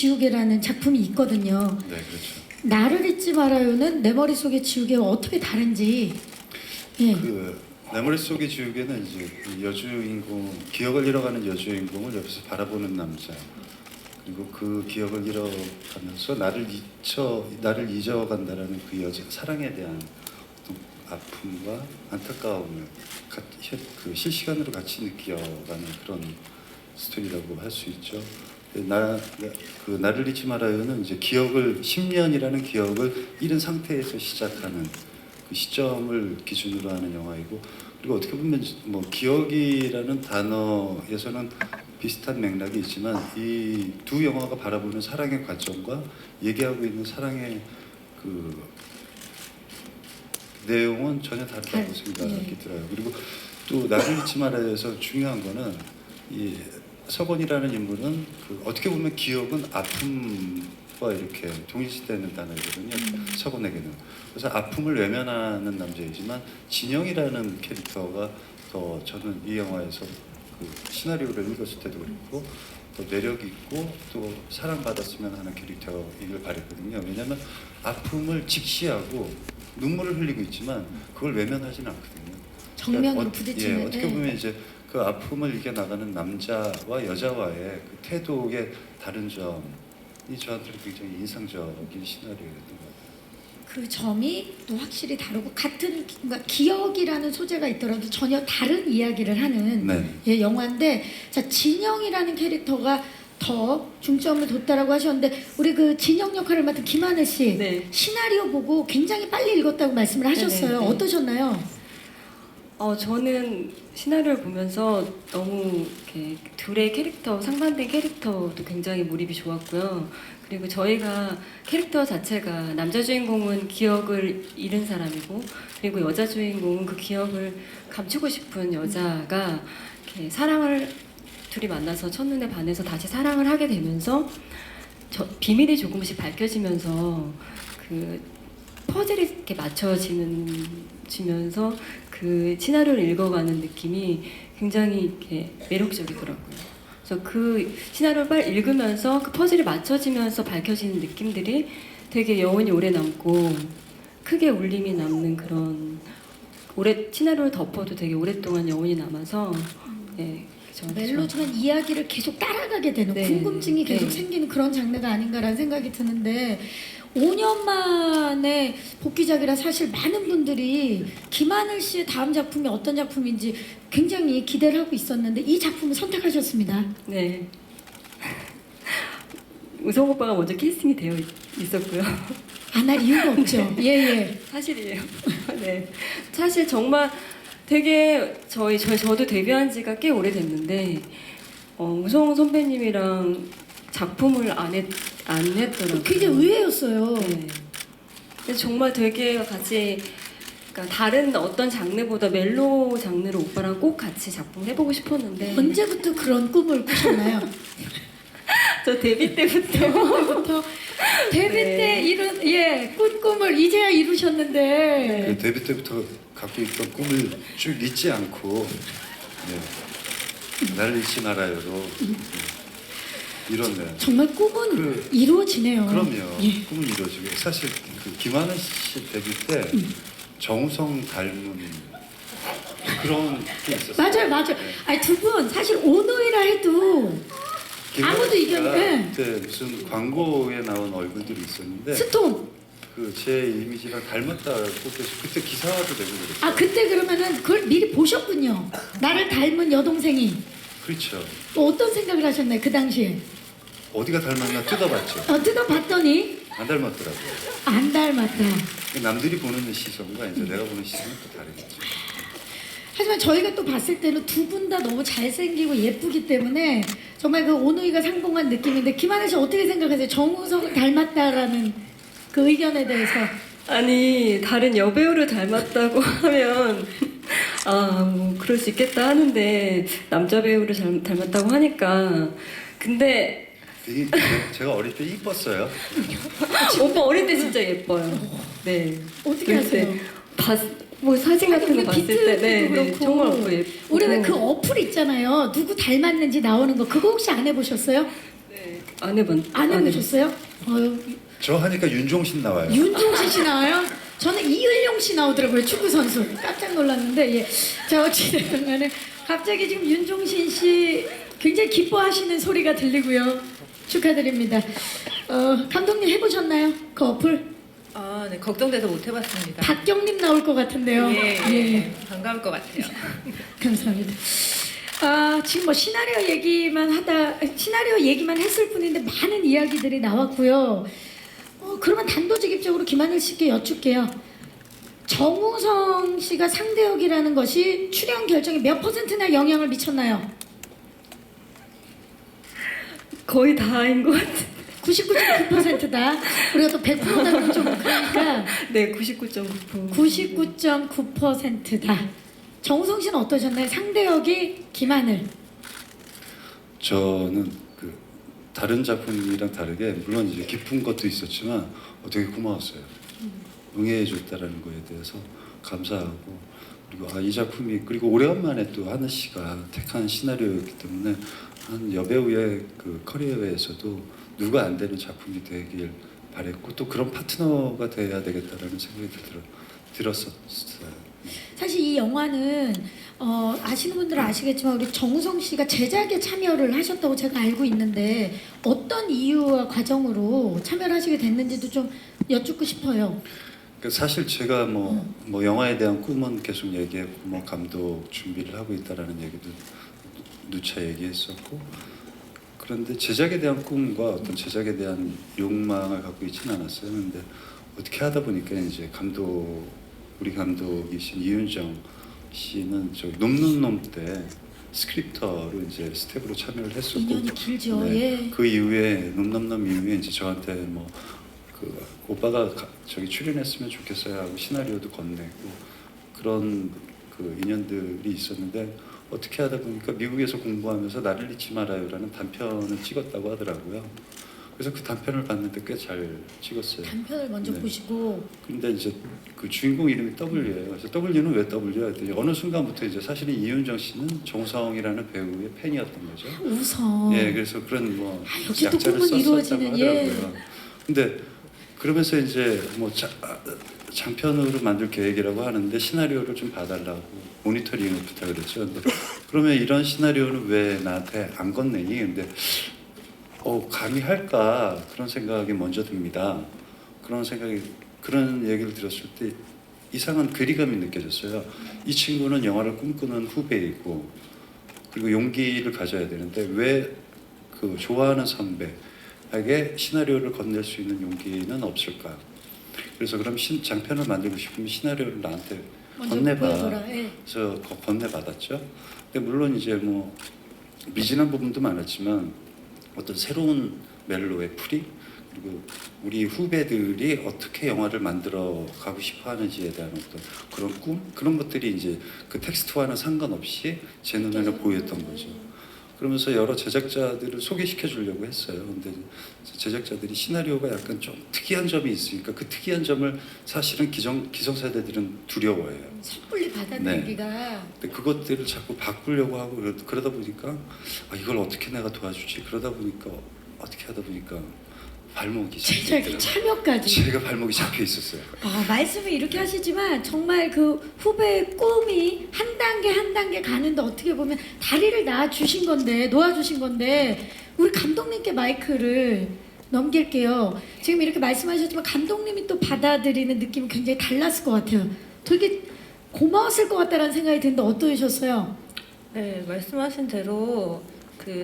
지우개라는 작품이 있거든요. 네, 그렇죠. 나를 잊지 말아요는 내 머릿속의 지우개와 어떻게 다른지. 예. 내 머릿속의 지우개는 이제 그 여주인공, 기억을 잃어가는 여주인공을 옆에서 바라보는 남자, 그리고 그 기억을 잃어가면서 나를 잊어간다라는 그 여자, 사랑에 대한 어떤 아픔과 안타까움을 그 실시간으로 같이 느껴가는 그런 스토리라고 할 수 있죠. 나를 잊지 말아요는 이제 10년이라는 기억을 잃은 상태에서 시작하는 그 시점을 기준으로 하는 영화이고, 그리고 어떻게 보면 뭐 기억이라는 단어에서는 비슷한 맥락이 있지만 이 두 영화가 바라보는 사랑의 관점과 얘기하고 있는 사랑의 그 내용은 전혀 다르다고 생각이 들어요. 그리고 또 나를 잊지 말아요에서 중요한 거는 이 석원이라는 인물은 어떻게 보면 기억은 아픔과 이렇게 동일시되는 단어이거든요. 석원에게는. 그래서 아픔을 외면하는 남자이지만 진영이라는 캐릭터가 더 저는 이 영화에서 그 시나리오를 읽었을 때도 그렇고 더 매력 있고 또 사랑받았으면 하는 캐릭터이길 바랬거든요. 왜냐하면 아픔을 직시하고 눈물을 흘리고 있지만 그걸 외면하진 않거든요. 정면으로 부딪히는. 어떻게 보면 이제 그 아픔을 이겨나가는 남자와 여자와의 그 태도의 다른 점이 저한테는 굉장히 인상적인 시나리오였던 것 같아요. 그 점이 또 확실히 다르고 같은 그러니까 기억이라는 소재가 있더라도 전혀 다른 이야기를 하는 네. 예, 영화인데, 자 진영이라는 캐릭터가 더 중점을 뒀다라고 하셨는데, 우리 그 진영 역할을 맡은 김하늘 씨 네. 시나리오 보고 굉장히 빨리 읽었다고 말씀을 하셨어요. 네네네. 어떠셨나요? 저는 시나리오를 보면서 너무 이렇게 둘의 캐릭터, 상반된 캐릭터도 굉장히 몰입이 좋았고요. 그리고 저희가 캐릭터 자체가 남자 주인공은 기억을 잃은 사람이고, 그리고 여자 주인공은 그 기억을 감추고 싶은 여자가 이렇게 사랑을 둘이 만나서 첫눈에 반해서 다시 사랑을 하게 되면서 비밀이 조금씩 밝혀지면서 그 퍼즐이 이렇게 맞춰지면서 그 시나리오를 읽어가는 느낌이 굉장히 이렇게 매력적이더라고요. 그래서 그 시나리오를 빨리 읽으면서 그 퍼즐이 맞춰지면서 밝혀지는 느낌들이 되게 여운이 오래 남고 크게 울림이 남는 그런, 시나리오를 덮어도 되게 오랫동안 여운이 남아서 네, 멜로지만 이야기를 계속 따라가게 되는, 네. 궁금증이 계속 네. 생기는 그런 장르가 아닌가라는 생각이 드는데, 5년 만에 복귀작이라 사실 많은 분들이 김하늘 씨의 다음 작품이 어떤 작품인지 굉장히 기대를 하고 있었는데 이 작품을 선택하셨습니다. 네. 우성 오빠가 먼저 캐스팅이 되어 있었고요. 안 할 이유가 없죠. 예. 사실이에요. 네. 사실 정말 되게 저도 데뷔한 지가 꽤 오래됐는데 우성 선배님이랑 작품을 안 했더라고요. 굉장히 의외였어요. 네. 근데 정말 되게 같이, 그러니까 다른 어떤 장르보다 멜로 장르로 오빠랑 꼭 같이 작품 해보고 싶었는데 언제부터 그런 꿈을 꾸셨나요? 저 데뷔 때부터 데뷔 네. 때 이룬 꿈을 이제야 이루셨는데. 그 데뷔 때부터 갖고 있던 꿈을 쭉 잊지 않고 나를 잊지 말아요로 이뤘네요. 정말 꿈은 이루어지네요. 그럼요. 예. 꿈은 이루어지고 사실 그 김하늘 씨 데뷔 때 정우성 닮은 그런 게 있었어요. 맞아요. 네. 아니 두 분 사실 오노이라 해도 아무도 이겼는데. 그때 무슨 광고에 나온 얼굴들이 있었는데 스톤. 그 제 이미지랑 닮았다고 계속 그때 기사화도 되고 그랬어요. 아 그때 그러면은 그걸 미리 보셨군요. 나를 닮은 여동생이. 그렇죠. 또 어떤 생각을 하셨나요 그 당시에? 어디가 닮았나 뜯어봤죠. 뜯어봤더니 안 닮았더라고요. 안 닮았다. 남들이 보는 시선과 이제 내가 보는 시선은 또 다르겠죠. 하지만 저희가 또 봤을 때는 두 분 다 너무 잘생기고 예쁘기 때문에 정말 그 오누이가 상봉한 느낌인데, 김하늘 씨 어떻게 생각하세요? 정우성을 닮았다라는 그 의견에 대해서. 아니 다른 여배우를 닮았다고 하면 뭐 그럴 수 있겠다 하는데 남자 배우를 닮았다고 하니까 근데 제가 어릴 때 이뻤어요. 오빠 어릴 때 진짜 예뻐요. 네. 어떻게 하세요? 뭐 사진 같은 거 우리 봤을 때 네, 그렇고. 정말 오빠 예쁘고 우리 왜 그 어플 있잖아요. 누구 닮았는지 나오는 거, 그거 혹시 안 해보셨어요? 네. 안 해본. 안 해보셨어요? 저 하니까 윤종신 나와요. 윤종신 씨 나와요? 저는 이을용 씨 나오더라고요. 축구 선수. 깜짝 놀랐는데 예. 자 어찌됐든 간에 갑자기 지금 윤종신 씨 굉장히 기뻐하시는 소리가 들리고요. 축하드립니다. 감독님 해보셨나요? 그 어플? 아, 네, 걱정돼서 못 해봤습니다. 박경림 나올 것 같은데요. 예, 반가울 것 같아요. 감사합니다. 지금 뭐 시나리오 얘기만 했을 뿐인데 많은 이야기들이 나왔고요. 그러면 단도직입적으로 김하늘 씨께 여쭙게요. 정우성 씨가 상대 역이라는 것이 출연 결정에 몇 %나 영향을 미쳤나요? 거의 다인 것 같아요. 99.9%다. 우리가 또 100%다는 좀 그러니까 네, 99.9%. 99.9%다. 정우성 씨는 어떠셨나요? 상대 역이 김하늘. 저는 그 다른 작품이랑 다르게 물론 이제 깊은 것도 있었지만 되게 고마웠어요. 응해줬다라는 거에 대해서 감사하고 그리고 이 작품이 그리고 오래간만에 또 하늘 씨가 택한 시나리오였기 때문에 한 여배우의 그 커리어에서도 누가 안 되는 작품이 되길 바랬고 또 그런 파트너가 돼야 되겠다라는 생각이 들었었어요. 사실 이 영화는 아시는 분들은 아시겠지만 우리 정우성 씨가 제작에 참여를 하셨다고 제가 알고 있는데 어떤 이유와 과정으로 참여를 하시게 됐는지도 좀 여쭙고 싶어요. 그러니까 사실 제가 뭐 영화에 대한 꿈은 계속 얘기했고 뭐 감독 준비를 하고 있다라는 얘기도 누차 얘기했었고 그런데 제작에 대한 꿈과 어떤 제작에 대한 욕망을 갖고 있지는 않았어요. 근데 어떻게 하다 보니까 이제 우리 감독이신 이윤정 씨는 저 놈놈 놈 때 스크립터로 이제 스텝으로 참여를 했었고 인연이 길죠. 네, 예. 그 이후에 놈놈놈 이후에 이제 저한테 뭐 그 오빠가 저기 출연했으면 좋겠어요 하고 시나리오도 건네고 그런 그 인연들이 있었는데 어떻게 하다 보니까 미국에서 공부하면서 나를 잊지 말아요라는 단편을 찍었다고 하더라고요. 그래서 그 단편을 봤는데 꽤 잘 찍었어요. 단편을 먼저 네. 보시고 근데 이제 그 주인공 이름이 W예요. 그래서 W는 왜 W야? 했더니 어느 순간부터 이제 사실은 이윤정 씨는 정우성이라는 배우의 팬이었던 거죠. 웃어. 예, 그래서 그런 뭐 역시 또 약자를 꿈은 썼었다고 이루어지는, 예. 하더라고요. 근데 그러면서 이제 뭐 장편으로 만들 계획이라고 하는데 시나리오를 좀 봐달라고 모니터링을 부탁을 했죠. 근데 그러면 이런 시나리오는 왜 나한테 안 건네니? 근데 감히 할까 그런 생각이 먼저 듭니다. 그런 얘기를 들었을 때 이상한 괴리감이 느껴졌어요. 이 친구는 영화를 꿈꾸는 후배이고 그리고 용기를 가져야 되는데 왜 그 좋아하는 선배에게 시나리오를 건넬 수 있는 용기는 없을까? 그래서 그럼 장편을 만들고 싶으면 시나리오를 나한테 먼저 건네봐. 보여줘라. 예. 그래서 건네받았죠. 근데 물론 이제 뭐 미진한 부분도 많았지만 어떤 새로운 멜로의 풀이 그리고 우리 후배들이 어떻게 영화를 만들어 가고 싶어 하는지에 대한 어떤 그런 꿈 그런 것들이 이제 그 텍스트와는 상관없이 제 눈에는 보였던 거죠. 그러면서 여러 제작자들을 소개시켜 주려고 했어요. 근데 제작자들이 시나리오가 약간 좀 특이한 점이 있으니까 그 특이한 점을 사실은 기성세대들은 두려워해요. 섣불리 받아들이기가 근데 그것들을 자꾸 바꾸려고 하고 그러다 보니까 이걸 어떻게 내가 도와주지? 그러다 보니까 어떻게 하다 보니까 발목이 제작의 잡혀 참여까지. 제가 발목이 잡혀 있었어요. 말씀을 이렇게 하시지만 정말 그 후배의 꿈이 한 단계 한 단계 가는데 어떻게 보면 다리를 놓아주신 건데 우리 감독님께 마이크를 넘길게요. 지금 이렇게 말씀하셨지만 감독님이 또 받아들이는 느낌이 굉장히 달랐을 것 같아요. 되게 고마웠을 것 같다라는 생각이 드는데 어떠셨어요? 네, 말씀하신 대로